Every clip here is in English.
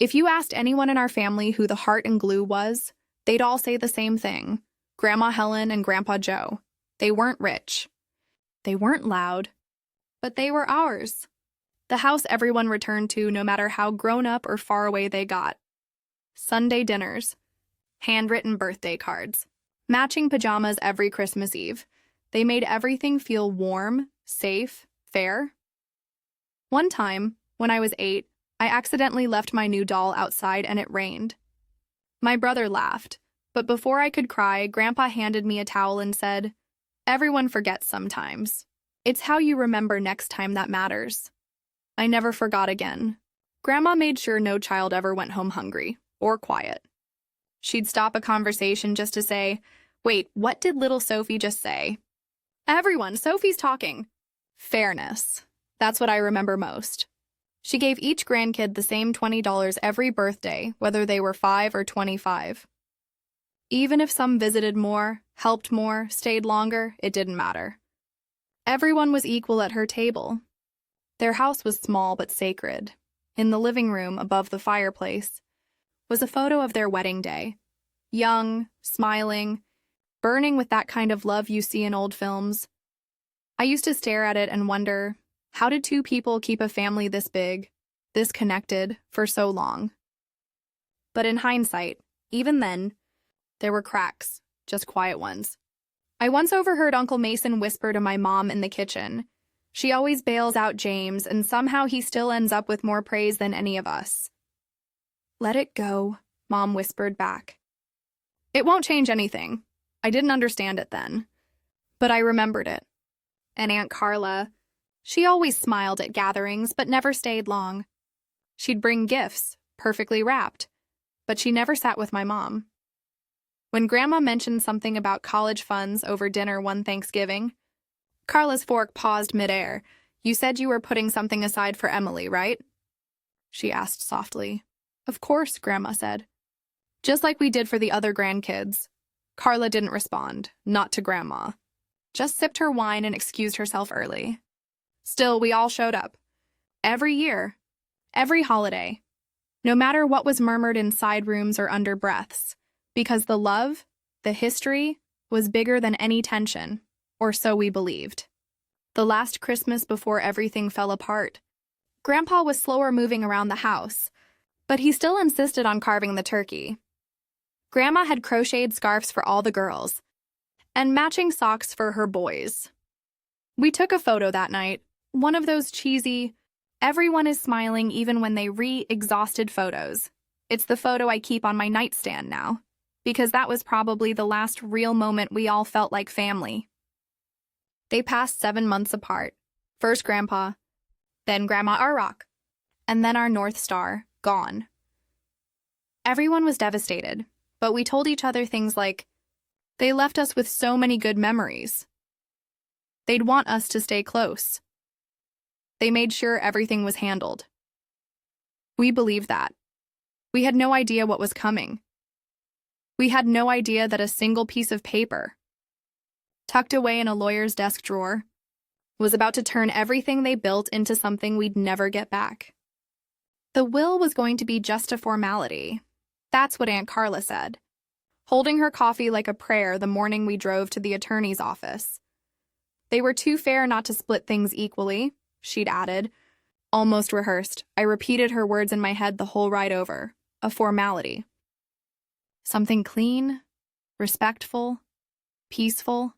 If you asked anyone in our family who the heart and glue was, they'd all say the same thing. Grandma Helen and Grandpa Joe. They weren't rich. They weren't loud. But they were ours. The house everyone returned to, no matter how grown up or far away they got. Sunday dinners. Handwritten birthday cards. Matching pajamas every Christmas Eve. They made everything feel warm, safe, fair. One time, when I was 8, I accidentally left my new doll outside and it rained. My brother laughed, but before I could cry, Grandpa handed me a towel and said, "Everyone forgets sometimes. It's how you remember next time that matters." I never forgot again. Grandma made sure no child ever went home hungry or quiet. She'd stop a conversation just to say, "Wait, what did little Sophie just say?" "Everyone, Sophie's talking." Fairness. That's what I remember most. She gave each grandkid the same $20 every birthday, whether they were 5 or 25. Even if some visited more, helped more, stayed longer, it didn't matter. Everyone was equal at her table. Their house was small but sacred. In the living room, above the fireplace, was a photo of their wedding day. Young, smiling, burning with that kind of love you see in old films. I used to stare at it and wonder, how did two people keep a family this big, this connected, for so long? But in hindsight, even then, there were cracks, just quiet ones. I once overheard Uncle Mason whisper to my mom in the kitchen, "She always bails out James, and somehow he still ends up with more praise than any of us." "Let it go," Mom whispered back. It won't change anything. I didn't understand it then. But I remembered it. And Aunt Carla, she always smiled at gatherings, but never stayed long. She'd bring gifts, perfectly wrapped, but she never sat with my mom. When Grandma mentioned something about college funds over dinner one Thanksgiving, Carla's fork paused midair. "You said you were putting something aside for Emily, right?" she asked softly. "Of course," Grandma said. "Just like we did for the other grandkids." Carla didn't respond, not to Grandma. Just sipped her wine and excused herself early. Still, we all showed up. Every year. Every holiday. No matter what was murmured in side rooms or under breaths. Because the love, the history, was bigger than any tension, or so we believed. The last Christmas before everything fell apart, Grandpa was slower moving around the house, but he still insisted on carving the turkey. Grandma had crocheted scarves for all the girls, and matching socks for her boys. We took a photo that night, one of those cheesy, everyone is smiling even when they exhausted photos. It's the photo I keep on my nightstand now, because that was probably the last real moment we all felt like family. They passed 7 months apart. First Grandpa, then Grandma our rock, and then our North Star, gone. Everyone was devastated, but we told each other things like, they left us with so many good memories. They'd want us to stay close. They made sure everything was handled. We believed that. We had no idea what was coming. We had no idea that a single piece of paper, tucked away in a lawyer's desk drawer, was about to turn everything they built into something we'd never get back. The will was going to be just a formality. That's what Aunt Carla said, holding her coffee like a prayer the morning we drove to the attorney's office. They were too fair not to split things equally, she'd added. Almost rehearsed, I repeated her words in my head the whole ride over. A formality. Something clean, respectful, peaceful.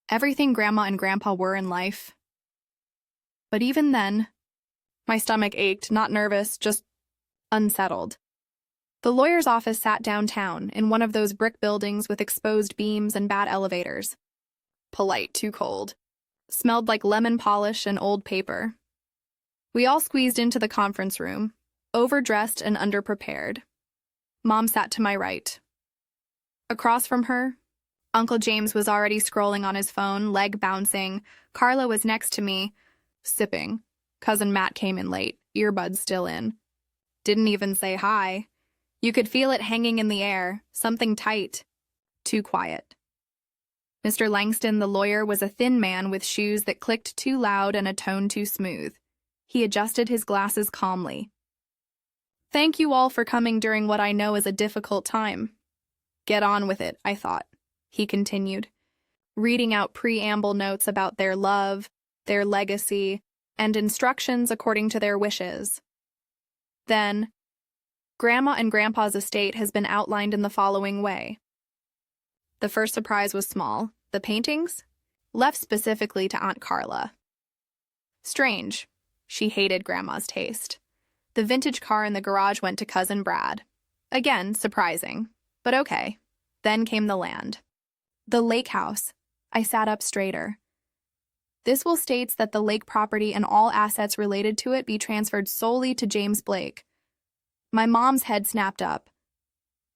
Everything Grandma and Grandpa were in life. But even then, my stomach ached, not nervous, just unsettled. The lawyer's office sat downtown in one of those brick buildings with exposed beams and bad elevators. Polite, too cold. Smelled like lemon polish and old paper. We all squeezed into the conference room, overdressed and underprepared. Mom sat to my right. Across from her, Uncle James was already scrolling on his phone, leg bouncing. Carla was next to me, sipping. Cousin Matt came in late, earbuds still in. Didn't even say hi. You could feel it hanging in the air, something tight. Too quiet. Mr. Langston, the lawyer, was a thin man with shoes that clicked too loud and a tone too smooth. He adjusted his glasses calmly. Thank you all for coming during what I know is a difficult time. Get on with it, I thought, he continued, reading out preamble notes about their love, their legacy, and instructions according to their wishes. Then, Grandma and Grandpa's estate has been outlined in the following way. The first surprise was small. The paintings? Left specifically to Aunt Carla. Strange. She hated Grandma's taste. The vintage car in the garage went to Cousin Brad. Again, surprising, but okay. Then came the land. The lake house. I sat up straighter. This will states that the lake property and all assets related to it be transferred solely to James Blake. My mom's head snapped up.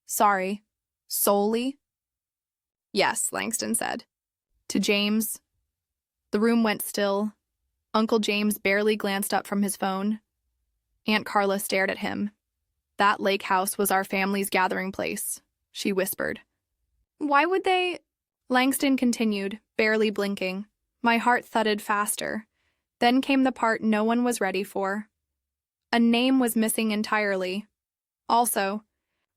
Sorry, solely? Yes, Langston said. To James. The room went still. Uncle James barely glanced up from his phone. Aunt Carla stared at him. That lake house was our family's gathering place, she whispered. Why would they? Langston continued, barely blinking. My heart thudded faster. Then came the part no one was ready for. A name was missing entirely. Also,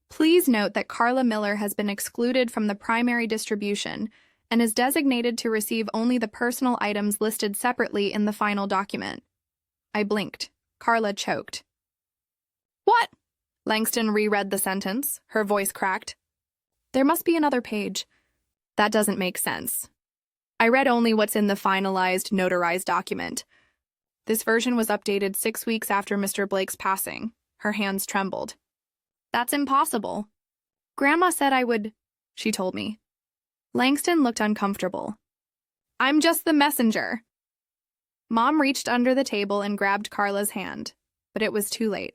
please note that Carla Miller has been excluded from the primary distribution and is designated to receive only the personal items listed separately in the final document. I blinked. Carla choked. What? Langston reread the sentence. Her voice cracked. There must be another page. That doesn't make sense. I read only what's in the finalized, notarized document. This version was updated 6 weeks after Mr. Blake's passing. Her hands trembled. That's impossible. Grandma said I would, she told me. Langston looked uncomfortable. I'm just the messenger. Mom reached under the table and grabbed Carla's hand, but it was too late.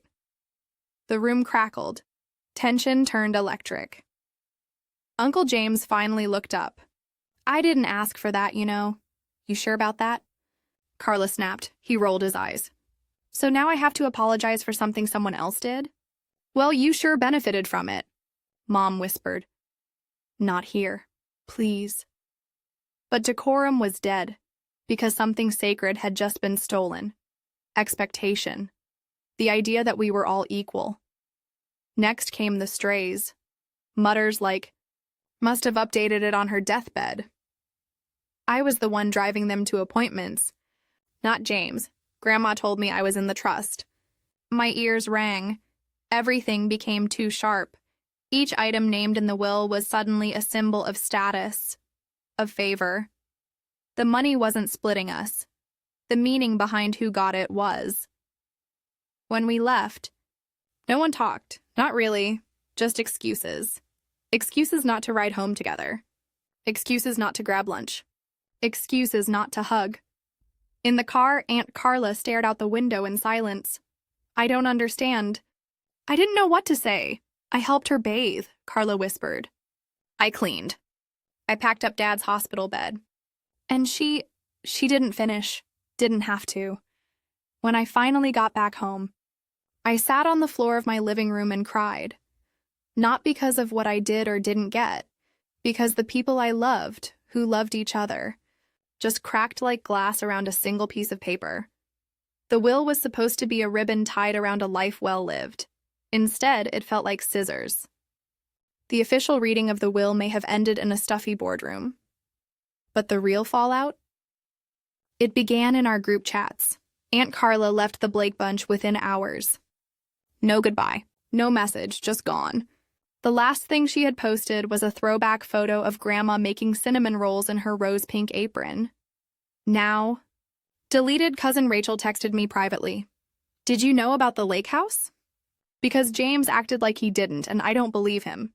The room crackled. Tension turned electric. Uncle James finally looked up. I didn't ask for that, you know. You sure about that? Carla snapped. He rolled his eyes. So now I have to apologize for something someone else did? Well, you sure benefited from it, Mom whispered. Not here, please. But decorum was dead, because something sacred had just been stolen. Expectation. The idea that we were all equal. Next came the strays. Mutters like, must have updated it on her deathbed. I was the one driving them to appointments. Not James. Grandma told me I was in the trust. My ears rang. Everything became too sharp. Each item named in the will was suddenly a symbol of status, of favor. The money wasn't splitting us. The meaning behind who got it was. When we left, no one talked. Not really. Just excuses. Excuses not to ride home together. Excuses not to grab lunch. Excuses not to hug. In the car, Aunt Carla stared out the window in silence. I don't understand. I didn't know what to say. I helped her bathe, Carla whispered. I cleaned. I packed up Dad's hospital bed. And she didn't finish. Didn't have to. When I finally got back home, I sat on the floor of my living room and cried. Not because of what I did or didn't get, because the people I loved, who loved each other, just cracked like glass around a single piece of paper. The will was supposed to be a ribbon tied around a life well lived. Instead, it felt like scissors. The official reading of the will may have ended in a stuffy boardroom. But the real fallout? It began in our group chats. Aunt Carla left the Blake bunch within hours. No goodbye, no message, just gone. The last thing she had posted was a throwback photo of Grandma making cinnamon rolls in her rose-pink apron. Now, deleted cousin Rachel texted me privately. Did you know about the lake house? Because James acted like he didn't, and I don't believe him.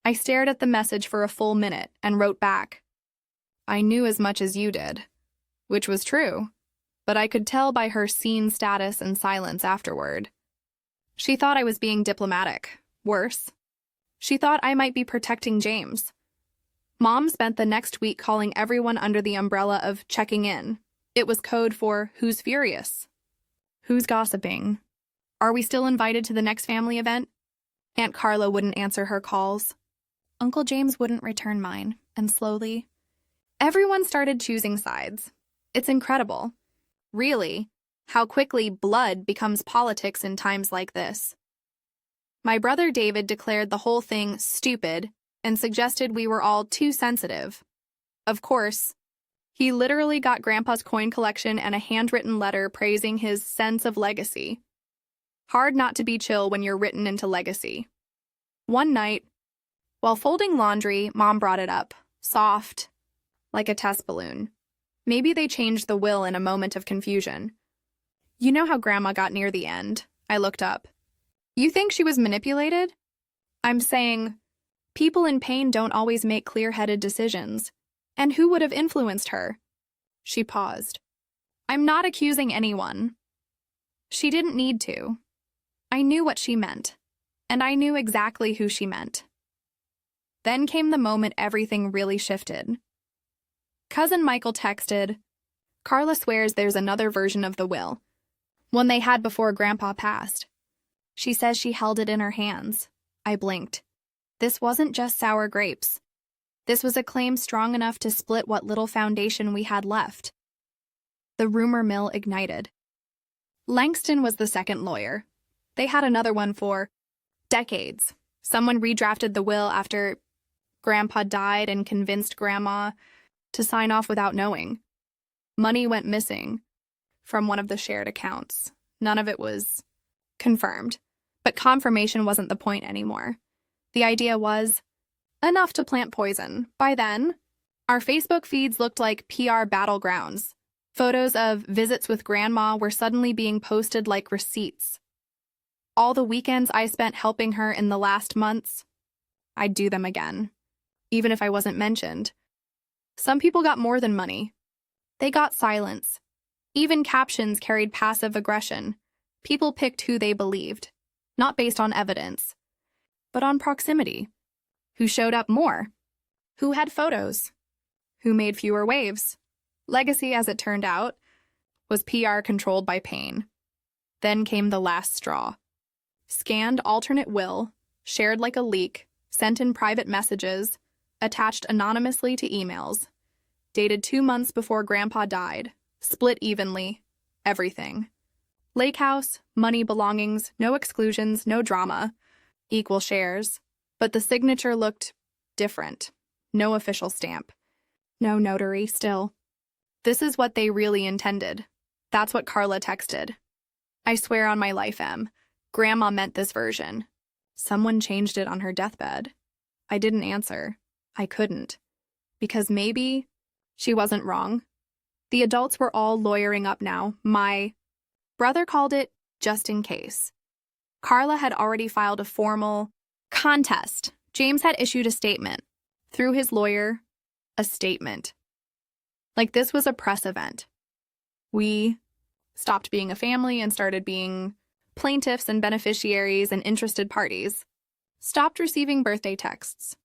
I stared at the message for a full minute and wrote back. I knew as much as you did. Which was true, but I could tell by her seen status and silence afterward. She thought I was being diplomatic. Worse. She thought I might be protecting James. Mom spent the next week calling everyone under the umbrella of checking in. It was code for who's furious. Who's gossiping? Are we still invited to the next family event? Aunt Carla wouldn't answer her calls. Uncle James wouldn't return mine, and slowly, everyone started choosing sides. It's incredible. Really, how quickly blood becomes politics in times like this. My brother David declared the whole thing stupid and suggested we were all too sensitive. Of course, he literally got Grandpa's coin collection and a handwritten letter praising his sense of legacy. Hard not to be chill when you're written into legacy. One night, while folding laundry, Mom brought it up, soft, like a test balloon. Maybe they changed the will in a moment of confusion. You know how Grandma got near the end? I looked up. You think she was manipulated? I'm saying, people in pain don't always make clear-headed decisions. And who would have influenced her? She paused. I'm not accusing anyone. She didn't need to. I knew what she meant, and I knew exactly who she meant. Then came the moment everything really shifted. Cousin Michael texted, Carla swears there's another version of the will, one they had before Grandpa passed. She says she held it in her hands. I blinked. This wasn't just sour grapes. This was a claim strong enough to split what little foundation we had left. The rumor mill ignited. Langston was the second lawyer. They had another one for decades. Someone redrafted the will after Grandpa died and convinced Grandma to sign off without knowing. Money went missing from one of the shared accounts. None of it was confirmed, but confirmation wasn't the point anymore. The idea was enough to plant poison. By then, our Facebook feeds looked like PR battlegrounds. Photos of visits with Grandma were suddenly being posted like receipts. All the weekends I spent helping her in the last months, I'd do them again, even if I wasn't mentioned. Some people got more than money. They got silence. Even captions carried passive aggression. People picked who they believed, not based on evidence, but on proximity. Who showed up more? Who had photos? Who made fewer waves? Legacy, as it turned out, was PR controlled by pain. Then came the last straw. Scanned alternate will, shared like a leak, sent in private messages, attached anonymously to emails, dated 2 months before Grandpa died, split evenly, everything. Lake house, money, belongings, no exclusions, no drama, equal shares. But the signature looked different. No official stamp. No notary, still. This is what they really intended. That's what Carla texted. I swear on my life, Em. Grandma meant this version. Someone changed it on her deathbed. I didn't answer. I couldn't. Because maybe she wasn't wrong. The adults were all lawyering up now. My brother called it just in case. Carla had already filed a formal contest. James had issued a statement. Through his lawyer, a statement. Like this was a press event. We stopped being a family and started being plaintiffs and beneficiaries and interested parties. Stopped receiving birthday texts.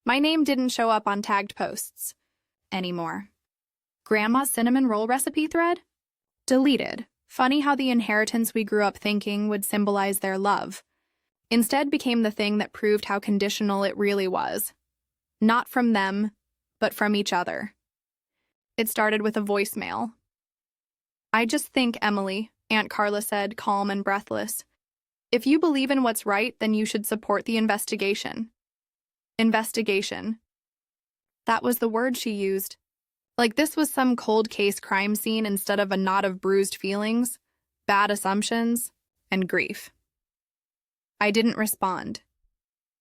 My name didn't show up on tagged posts anymore. Grandma's cinnamon roll recipe thread? Deleted. Funny how the inheritance we grew up thinking would symbolize their love instead became the thing that proved how conditional it really was. Not from them, but from each other. It started with a voicemail. I just think, Emily, Aunt Carla said, calm and breathless. If you believe in what's right, then you should support the investigation. Investigation. That was the word she used. Like this was some cold case crime scene instead of a knot of bruised feelings, bad assumptions, and grief. I didn't respond,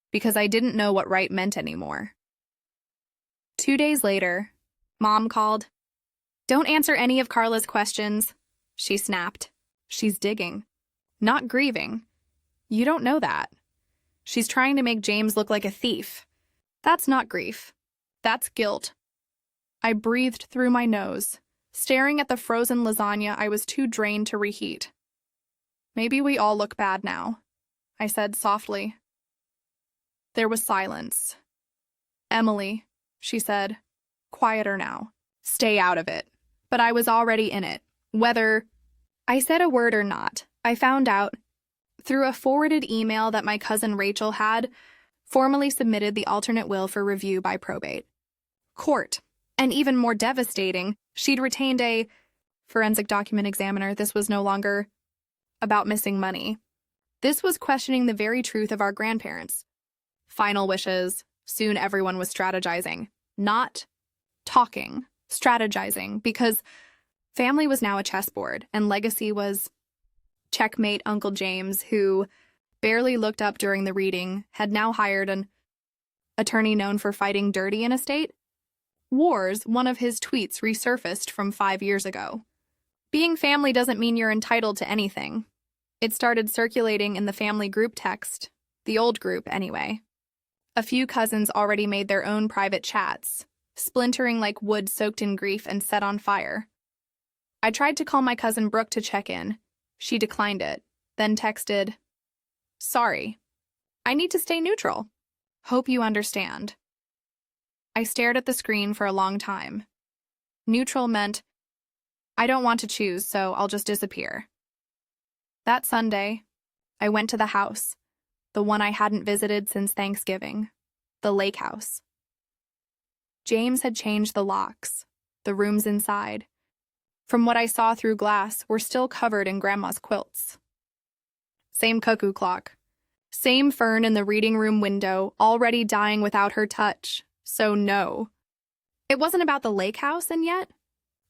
because I didn't know what right meant anymore. 2 days later, Mom called. Don't answer any of Carla's questions, she snapped. She's digging, not grieving. You don't know that. She's trying to make James look like a thief. That's not grief. That's guilt. I breathed through my nose, staring at the frozen lasagna I was too drained to reheat. Maybe we all look bad now, I said softly. There was silence. Emily, she said, quieter now. Stay out of it. But I was already in it. Whether I said a word or not, I found out through a forwarded email that my cousin Rachel had formally submitted the alternate will for review by probate court. And even more devastating, she'd retained a forensic document examiner. This was no longer about missing money. This was questioning the very truth of our grandparents. Final wishes. Soon everyone was strategizing. Not talking, strategizing, because family was now a chessboard, and legacy was checkmate. Uncle James, who barely looked up during the reading, had now hired an attorney known for fighting dirty in a state. Wars, one of his tweets resurfaced from 5 years ago. Being family doesn't mean you're entitled to anything. It started circulating in the family group text, the old group anyway. A few cousins already made their own private chats, splintering like wood soaked in grief and set on fire. I tried to call my cousin Brooke to check in. She declined it, then texted, "Sorry. I need to stay neutral. Hope you understand." I stared at the screen for a long time. Neutral meant, I don't want to choose, so I'll just disappear. That Sunday, I went to the house, the one I hadn't visited since Thanksgiving, the lake house. James had changed the locks, the rooms inside. From what I saw through glass, were still covered in Grandma's quilts. Same cuckoo clock. Same fern in the reading room window, already dying without her touch. So no. It wasn't about the lake house, and yet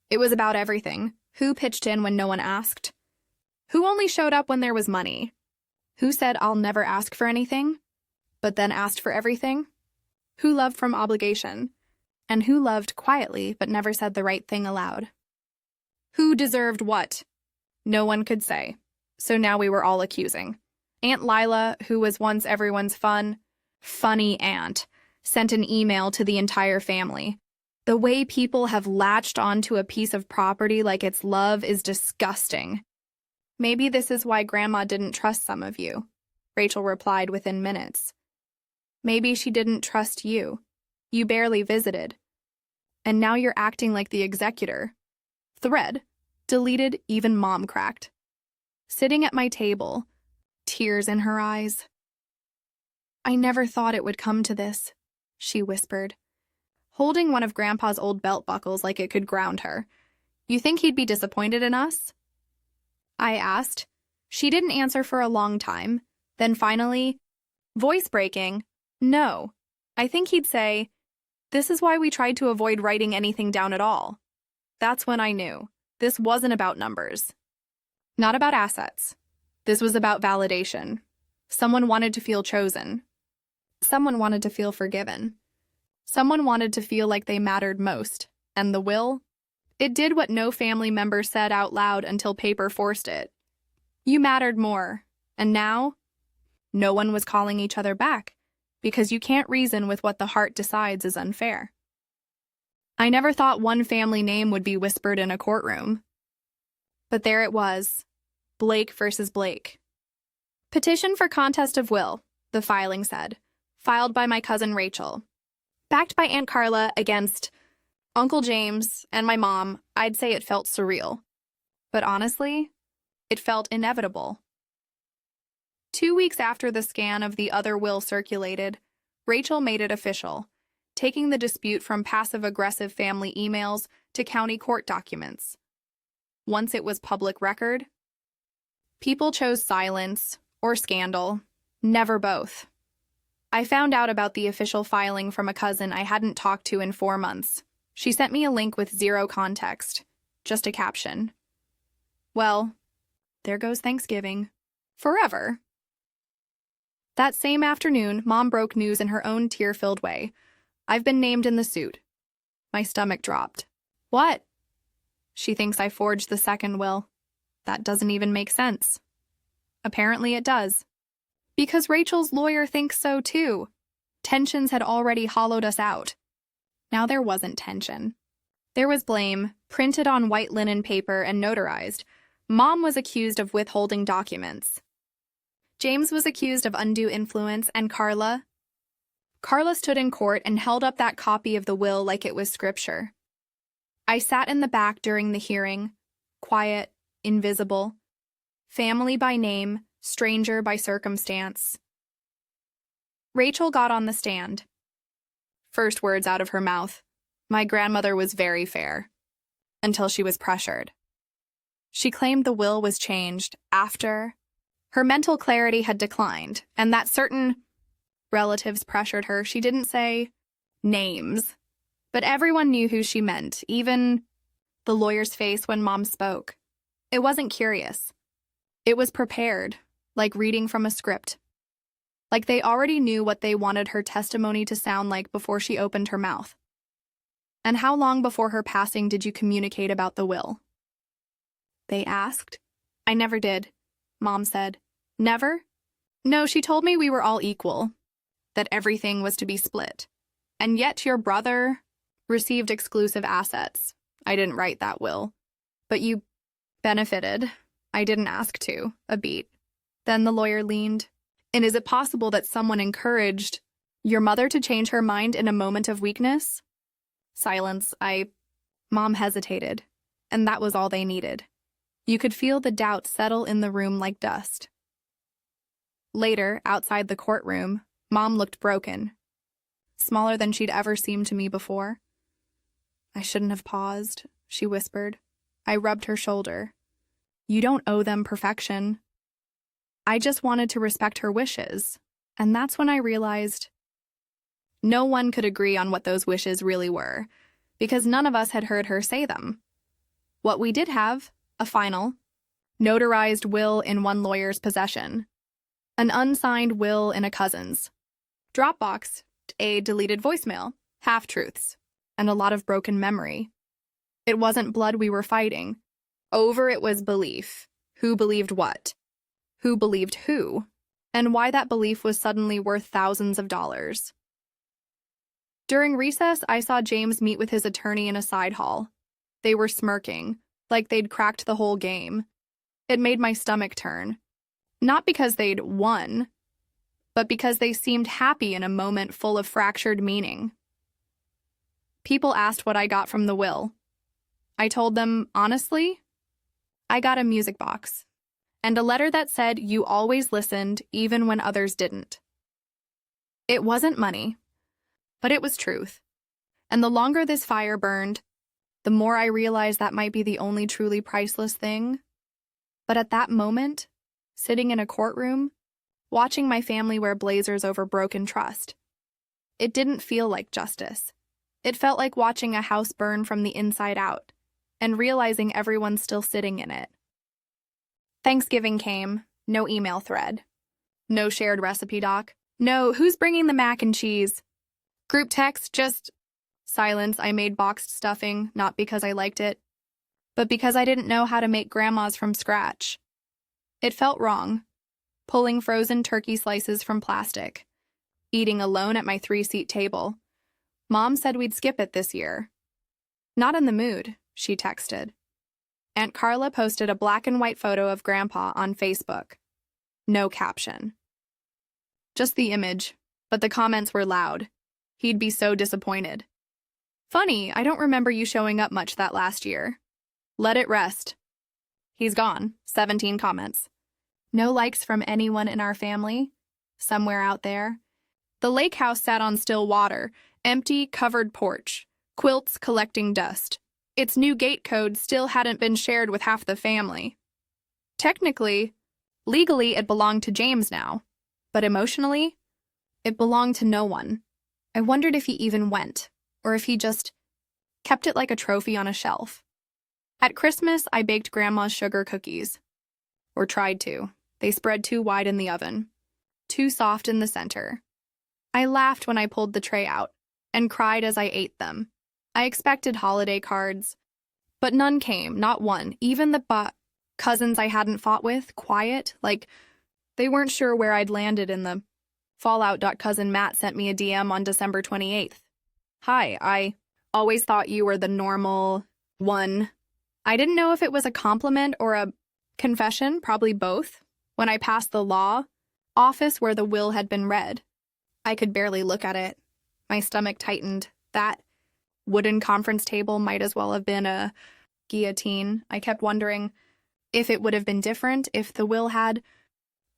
it was about everything. Who pitched in when no one asked? Who only showed up when there was money? Who said, "I'll never ask for anything," but then asked for everything? Who loved from obligation? And who loved quietly but never said the right thing aloud? Who deserved what? No one could say. So now we were all accusing. Aunt Lila, who was once everyone's funny aunt, sent an email to the entire family. The way people have latched onto a piece of property like it's love is disgusting. Maybe this is why Grandma didn't trust some of you, Rachel replied within minutes. Maybe she didn't trust you. You barely visited. And now you're acting like the executor. Thread. Deleted, even Mom cracked. Sitting at my table, tears in her eyes. "I never thought it would come to this," she whispered, holding one of Grandpa's old belt buckles like it could ground her. "You think he'd be disappointed in us?" I asked. She didn't answer for a long time. Then finally, voice breaking, "No. I think he'd say, 'This is why we tried to avoid writing anything down at all.'" That's when I knew. This wasn't about numbers. Not about assets. This was about validation. Someone wanted to feel chosen. Someone wanted to feel forgiven. Someone wanted to feel like they mattered most. And the will? It did what no family member said out loud until paper forced it. You mattered more. And now? No one was calling each other back, because you can't reason with what the heart decides is unfair. I never thought one family name would be whispered in a courtroom. But there it was. Blake versus Blake. Petition for contest of will, the filing said, filed by my cousin Rachel. Backed by Aunt Carla against Uncle James and my mom. I'd say it felt surreal. But honestly, it felt inevitable. 2 weeks after the scan of the other will circulated, Rachel made it official, taking the dispute from passive-aggressive family emails to county court documents. Once it was public record, people chose silence or scandal, never both. I found out about the official filing from a cousin I hadn't talked to in 4 months. She sent me a link with zero context, just a caption. Well, there goes Thanksgiving. Forever. That same afternoon, Mom broke news in her own tear-filled way. "I've been named in the suit." My stomach dropped. What? She thinks I forged the second will. That doesn't even make sense. Apparently it does. Because Rachel's lawyer thinks so too. Tensions had already hollowed us out. Now there wasn't tension. There was blame, printed on white linen paper and notarized. Mom was accused of withholding documents. James was accused of undue influence, and Carla stood in court and held up that copy of the will like it was scripture. I sat in the back during the hearing, quiet, invisible, family by name, stranger by circumstance. Rachel got on the stand. First words out of her mouth, "My grandmother was very fair," until she was pressured. She claimed the will was changed after Her mental clarity had declined, and that certain relatives pressured her. She didn't say names, but everyone knew who she meant, even the lawyer's face when Mom spoke. It wasn't curious. It was prepared, like reading from a script. Like they already knew what they wanted her testimony to sound like before she opened her mouth. "And how long before her passing did you communicate about the will?" they asked. "I never did," Mom said. "Never?" "No, she told me we were all equal, that everything was to be split. And yet your brother received exclusive assets. I didn't write that will. But you benefited. I didn't ask to." A beat. Then the lawyer leaned. "And is it possible that someone encouraged your mother to change her mind in a moment of weakness?" Silence. Mom hesitated, and that was all they needed. You could feel the doubt settle in the room like dust. Later, outside the courtroom, Mom looked broken, smaller than she'd ever seemed to me before. "I shouldn't have paused," she whispered. I rubbed her shoulder. "You don't owe them perfection." I just wanted to respect her wishes, and that's when I realized no one could agree on what those wishes really were, because none of us had heard her say them. What we did have, a final, notarized will in one lawyer's possession, an unsigned will in a cousin's, Dropbox, a deleted voicemail, half-truths, and a lot of broken memory. It wasn't blood we were fighting. Over it was belief. Who believed what? Who believed who? And why that belief was suddenly worth thousands of dollars. During recess, I saw James meet with his attorney in a side hall. They were smirking, like they'd cracked the whole game. It made my stomach turn. Not because they'd won, but because they seemed happy in a moment full of fractured meaning. People asked what I got from the will. I told them, honestly, I got a music box and a letter that said you always listened even when others didn't. It wasn't money, but it was truth. And the longer this fire burned, the more I realized that might be the only truly priceless thing. But at that moment, sitting in a courtroom, watching my family wear blazers over broken trust, it didn't feel like justice. It felt like watching a house burn from the inside out and realizing everyone's still sitting in it. Thanksgiving came, no email thread, no shared recipe doc, no who's bringing the mac and cheese, group text, just silence. I made boxed stuffing, not because I liked it, but because I didn't know how to make grandma's from scratch. It felt wrong, pulling frozen turkey slices from plastic, eating alone at my 3-seat table. Mom said we'd skip it this year. "Not in the mood," she texted. Aunt Carla posted a black and white photo of Grandpa on Facebook. No caption. Just the image, but the comments were loud. He'd be so disappointed. "Funny, I don't remember you showing up much that last year. Let it rest." "He's gone," 17 comments. No likes from anyone in our family. Somewhere out there. The lake house sat on still water, empty, covered porch, quilts collecting dust. Its new gate code still hadn't been shared with half the family. Technically, legally, it belonged to James now, but emotionally, it belonged to no one. I wondered if he even went, or if he just kept it like a trophy on a shelf. At Christmas, I baked Grandma's sugar cookies. Or tried to. They spread too wide in the oven. Too soft in the center. I laughed when I pulled the tray out, and cried as I ate them. I expected holiday cards, but none came, not one. Even the cousins I hadn't fought with, quiet, like they weren't sure where I'd landed in the fallout. Cousin Matt sent me a DM on December 28th. "Hi, I always thought you were the normal one." I didn't know if it was a compliment or a confession, probably both. When I passed the law office where the will had been read, I could barely look at it. My stomach tightened. That wooden conference table might as well have been a guillotine. I kept wondering if it would have been different if the will had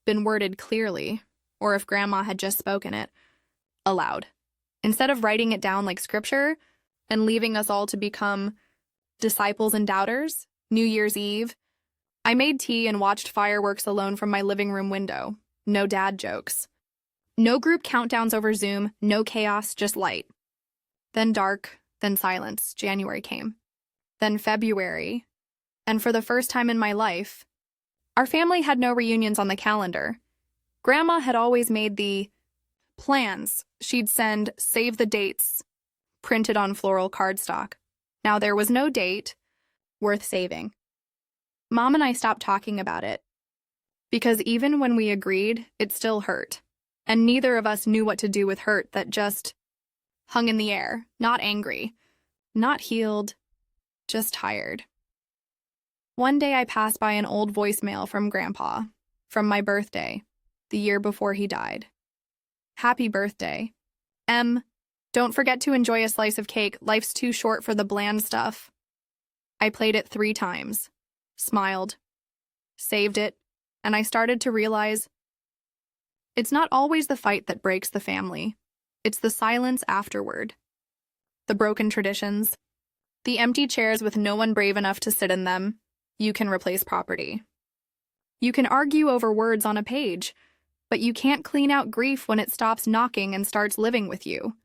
been worded clearly, or if Grandma had just spoken it aloud, instead of writing it down like scripture and leaving us all to become disciples and doubters. New Year's Eve, I made tea and watched fireworks alone from my living room window. No dad jokes. No group countdowns over Zoom, no chaos, just light. Then dark, then silence. January came. Then February. And for the first time in my life, our family had no reunions on the calendar. Grandma had always made the plans. She'd send save the dates printed on floral cardstock. Now there was no date worth saving. Mom and I stopped talking about it because even when we agreed, it still hurt. And neither of us knew what to do with hurt that just hung in the air, not angry, not healed, just tired. One day I passed by an old voicemail from Grandpa, from my birthday, the year before he died. Happy birthday. Don't forget to enjoy a slice of cake. Life's too short for the bland stuff. I played it 3 times, smiled, saved it, and I started to realize it's not always the fight that breaks the family. It's the silence afterward. The broken traditions. The empty chairs with no one brave enough to sit in them. You can replace property. You can argue over words on a page, but you can't clean out grief when it stops knocking and starts living with you.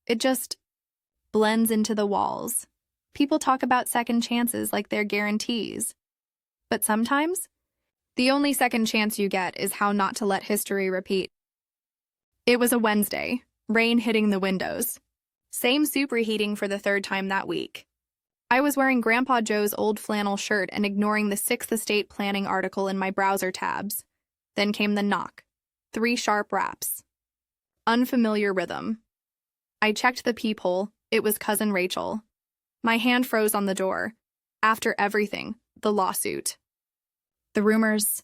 It just blends into the walls. People talk about second chances like they're guarantees. But sometimes, the only second chance you get is how not to let history repeat. It was a Wednesday, rain hitting the windows. Same superheating for the 3rd time that week. I was wearing Grandpa Joe's old flannel shirt and ignoring the 6th estate planning article in my browser tabs. Then came the knock. 3 sharp raps. Unfamiliar rhythm. I checked the peephole. It was Cousin Rachel. My hand froze on the door. After everything, the lawsuit. The rumors.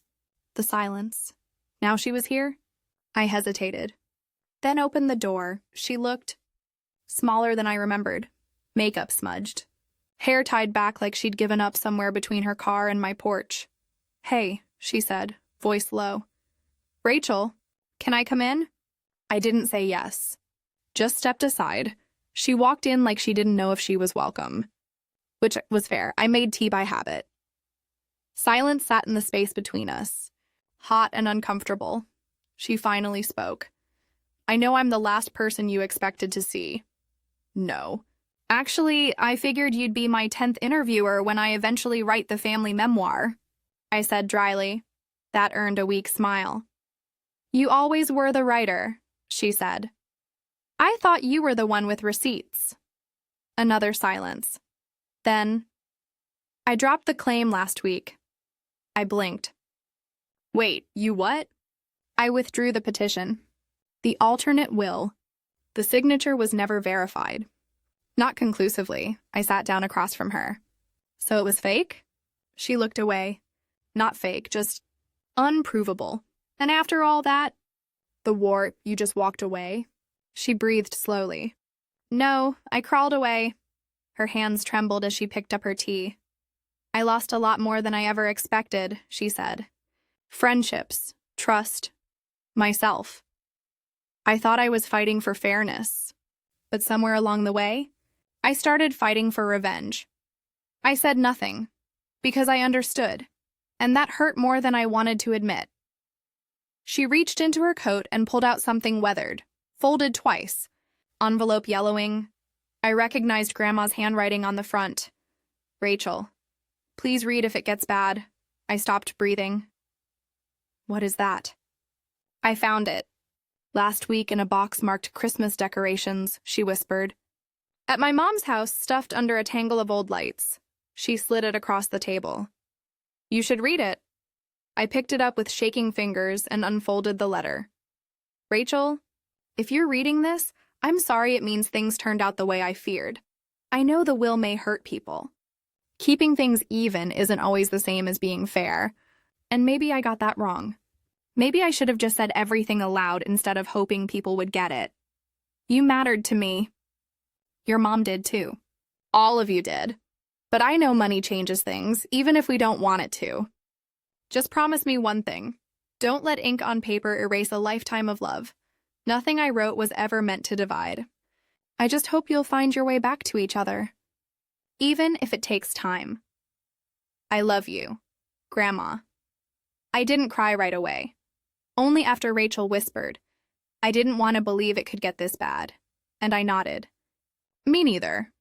The silence. Now she was here? I hesitated. Then opened the door. She looked smaller than I remembered. Makeup smudged. Hair tied back like she'd given up somewhere between her car and my porch. "Hey," she said, voice low. "Rachel, can I come in?" I didn't say yes. Just stepped aside. She walked in like she didn't know if she was welcome. Which was fair. I made tea by habit. Silence sat in the space between us. Hot and uncomfortable. She finally spoke. "I know I'm the last person you expected to see." "No. Actually, I figured you'd be my 10th interviewer when I eventually write the family memoir," I said dryly. That earned a weak smile. "You always were the writer," she said. "I thought you were the one with receipts." Another silence. Then, "I dropped the claim last week." I blinked. "Wait, you what?" I withdrew the petition. The alternate will. The signature was never verified. Not conclusively. I sat down across from her. "So it was fake?" She looked away. "Not fake, just unprovable. And after all that, the war, you just walked away?" She breathed slowly. "No, I crawled away." Her hands trembled as she picked up her tea. "I lost a lot more than I ever expected," she said. "Friendships, trust, myself. I thought I was fighting for fairness. But somewhere along the way, I started fighting for revenge. I said nothing, because I understood, and that hurt more than I wanted to admit." She reached into her coat and pulled out something weathered, folded twice, envelope yellowing. I recognized Grandma's handwriting on the front. "Rachel, please read if it gets bad." I stopped breathing. "What is that?" "I found it. Last week in a box marked Christmas decorations," she whispered. "At my mom's house, stuffed under a tangle of old lights." She slid it across the table. "You should read it." I picked it up with shaking fingers and unfolded the letter. "Rachel, if you're reading this, I'm sorry it means things turned out the way I feared. I know the will may hurt people. Keeping things even isn't always the same as being fair, and maybe I got that wrong. Maybe I should have just said everything aloud instead of hoping people would get it. You mattered to me. Your mom did too. All of you did. But I know money changes things, even if we don't want it to. Just promise me one thing. Don't let ink on paper erase a lifetime of love. Nothing I wrote was ever meant to divide. I just hope you'll find your way back to each other. Even if it takes time. I love you. Grandma. I didn't cry right away. Only after Rachel whispered, I didn't want to believe it could get this bad. And I nodded. Me neither.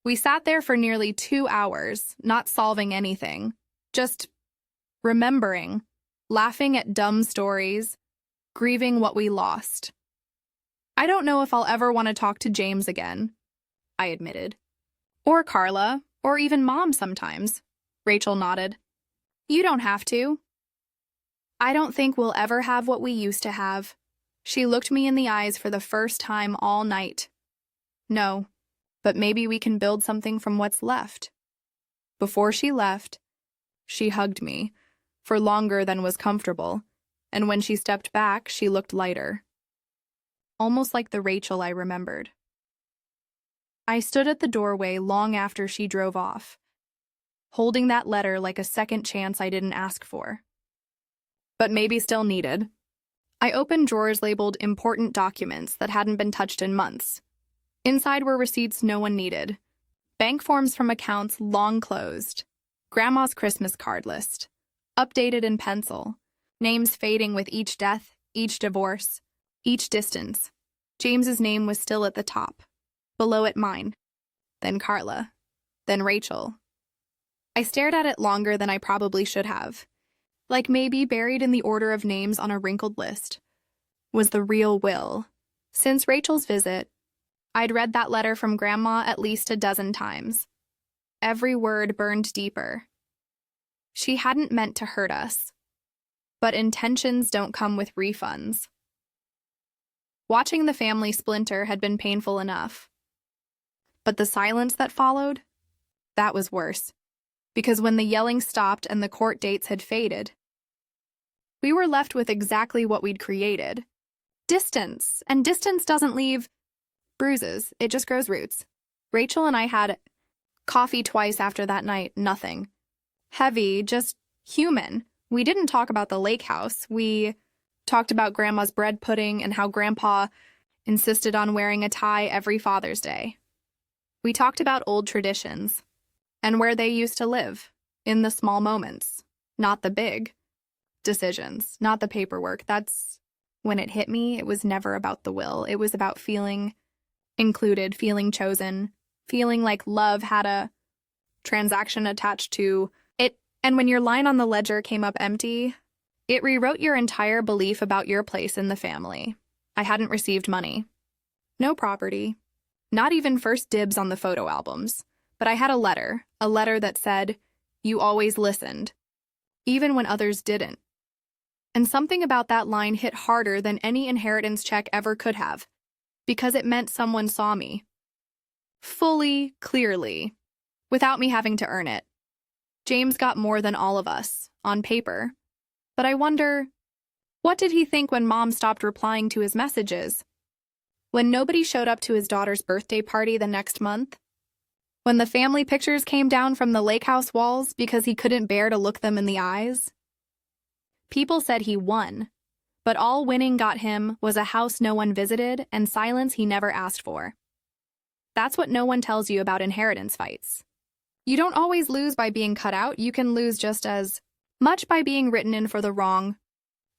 We sat there for nearly 2 hours, not solving anything, just remembering, laughing at dumb stories, grieving what we lost. I don't know if I'll ever want to talk to James again, I admitted. Or Carla, or even Mom sometimes. Rachel nodded. You don't have to. I don't think we'll ever have what we used to have. She looked me in the eyes for the first time all night. No, but maybe we can build something from what's left. Before she left, she hugged me, for longer than was comfortable, and when she stepped back, she looked lighter. Almost like the Rachel I remembered. I stood at the doorway long after she drove off, holding that letter like a second chance I didn't ask for. But maybe still needed. I opened drawers labeled important documents that hadn't been touched in months. Inside were receipts no one needed, bank forms from accounts long closed, Grandma's Christmas card list, updated in pencil, names fading with each death, each divorce, each distance. James's name was still at the top, below it mine, then Carla, then Rachel. I stared at it longer than I probably should have. Like maybe buried in the order of names on a wrinkled list was the real will. Since Rachel's visit, I'd read that letter from Grandma at least a dozen times. Every word burned deeper. She hadn't meant to hurt us, but intentions don't come with refunds. Watching the family splinter had been painful enough, but the silence that followed, that was worse. Because when the yelling stopped and the court dates had faded, we were left with exactly what we'd created. Distance, and distance doesn't leave bruises, it just grows roots. Rachel and I had coffee twice after that night, nothing. Heavy, just human. We didn't talk about the lake house. We talked about Grandma's bread pudding and how Grandpa insisted on wearing a tie every Father's Day. We talked about old traditions and where they used to live, in the small moments, not the big decisions, not the paperwork. That's when it hit me. It was never about the will. It was about feeling included, feeling chosen, feeling like love had a transaction attached to it. And when your line on the ledger came up empty, it rewrote your entire belief about your place in the family. I hadn't received money. No property. Not even first dibs on the photo albums. But I had a letter that said, "You always listened," even when others didn't. And something about that line hit harder than any inheritance check ever could have, because it meant someone saw me. Fully, clearly, without me having to earn it. James got more than all of us, on paper. But I wonder, what did he think when Mom stopped replying to his messages? When nobody showed up to his daughter's birthday party the next month? When the family pictures came down from the lake house walls because he couldn't bear to look them in the eyes? People said he won, but all winning got him was a house no one visited and silence he never asked for. That's what no one tells you about inheritance fights. You don't always lose by being cut out, you can lose just as much by being written in for the wrong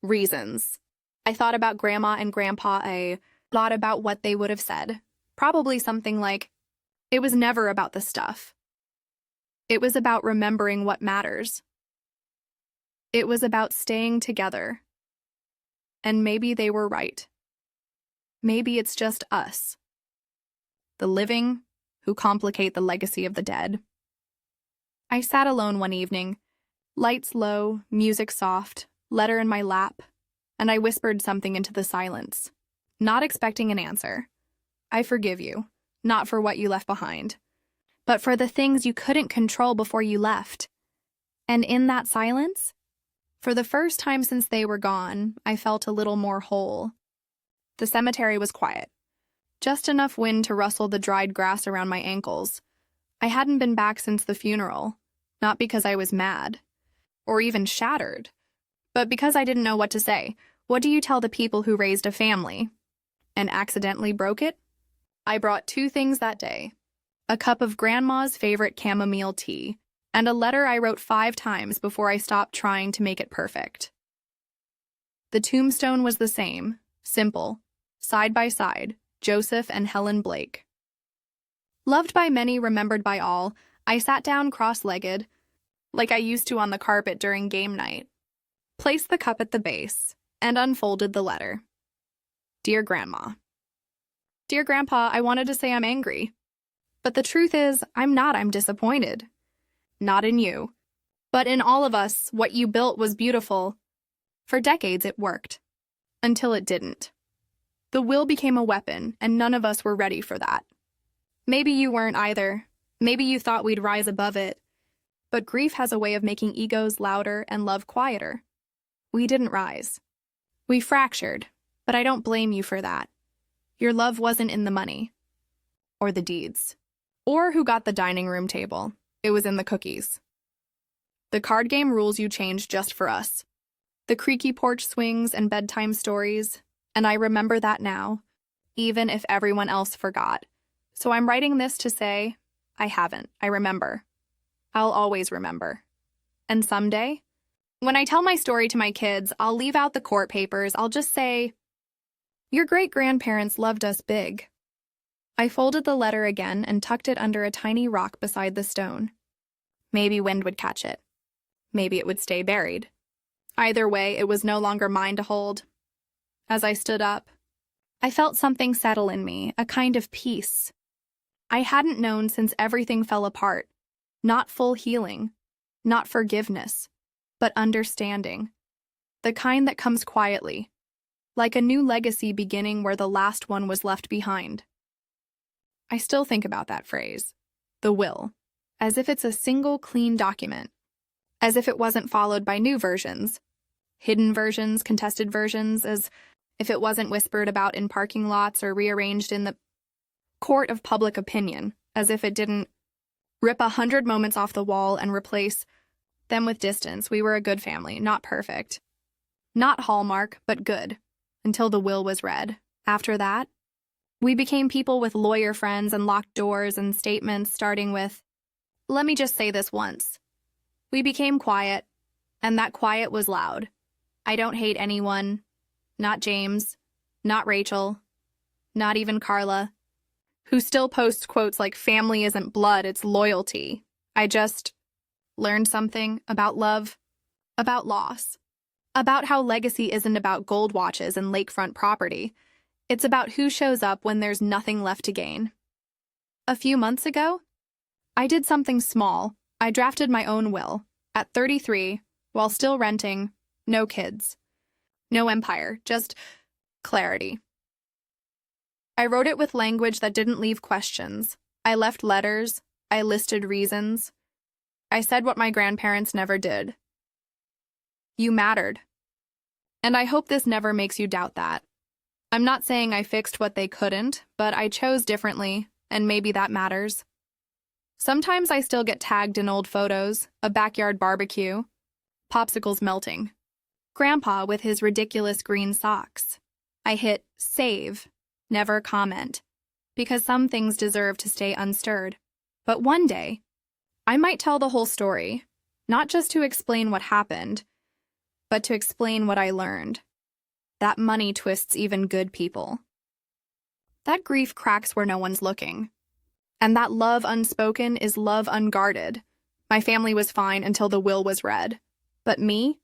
reasons. I thought about Grandma and Grandpa a lot about what they would have said. Probably something like, it was never about the stuff. It was about remembering what matters. It was about staying together. And maybe they were right. Maybe it's just us, the living, who complicate the legacy of the dead. I sat alone one evening, lights low, music soft, letter in my lap, and I whispered something into the silence, not expecting an answer. I forgive you, not for what you left behind, but for the things you couldn't control before you left. And in that silence, for the first time since they were gone, I felt a little more whole. The cemetery was quiet, just enough wind to rustle the dried grass around my ankles. I hadn't been back since the funeral, not because I was mad, or even shattered, but because I didn't know what to say. What do you tell the people who raised a family and accidentally broke it? I brought 2 things that day: a cup of Grandma's favorite chamomile tea and a letter I wrote 5 times before I stopped trying to make it perfect. The tombstone was the same, simple, side by side, Joseph and Helen Blake. Loved by many, remembered by all, I sat down cross-legged, like I used to on the carpet during game night, placed the cup at the base, and unfolded the letter. Dear Grandma. Dear Grandpa, I wanted to say I'm angry. But the truth is, I'm not. I'm disappointed. Not in you. But in all of us, what you built was beautiful. For decades it worked. Until it didn't. The will became a weapon, and none of us were ready for that. Maybe you weren't either. Maybe you thought we'd rise above it. But grief has a way of making egos louder and love quieter. We didn't rise. We fractured, but I don't blame you for that. Your love wasn't in the money. Or the deeds. Or who got the dining room table. It was in the cookies. The card game rules you changed just for us. The creaky porch swings and bedtime stories. And I remember that now, even if everyone else forgot. So I'm writing this to say, I haven't. I remember. I'll always remember. And someday, when I tell my story to my kids, I'll leave out the court papers. I'll just say, your great-grandparents loved us big. I folded the letter again and tucked it under a tiny rock beside the stone. Maybe wind would catch it. Maybe it would stay buried. Either way, it was no longer mine to hold. As I stood up, I felt something settle in me, a kind of peace. I hadn't known since everything fell apart. Not full healing, not forgiveness, but understanding. The kind that comes quietly, like a new legacy beginning where the last one was left behind. I still think about that phrase, the will, as if it's a single clean document, as if it wasn't followed by new versions, hidden versions, contested versions, as if it wasn't whispered about in parking lots or rearranged in the court of public opinion, as if it didn't rip 100 moments off the wall and replace them with distance. We were a good family, not perfect. Not Hallmark, but good, until the will was read. After that, we became people with lawyer friends and locked doors and statements starting with, let me just say this once. We became quiet, and that quiet was loud. I don't hate anyone. Not James. Not Rachel. Not even Carla, who still posts quotes like family isn't blood, it's loyalty. I just learned something about love, about loss, about how legacy isn't about gold watches and lakefront property. It's about who shows up when there's nothing left to gain. A few months ago, I did something small. I drafted my own will, at 33, while still renting, no kids. No empire, just clarity. I wrote it with language that didn't leave questions. I left letters. I listed reasons. I said what my grandparents never did. You mattered. And I hope this never makes you doubt that. I'm not saying I fixed what they couldn't, but I chose differently, and maybe that matters. Sometimes I still get tagged in old photos, a backyard barbecue, popsicles melting, Grandpa with his ridiculous green socks. I hit save, never comment, because some things deserve to stay unstirred. But one day, I might tell the whole story, not just to explain what happened, but to explain what I learned. That money twists even good people. That grief cracks where no one's looking. And that love unspoken is love unguarded. My family was fine until the will was read. But me?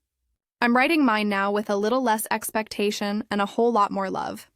I'm writing mine now with a little less expectation and a whole lot more love.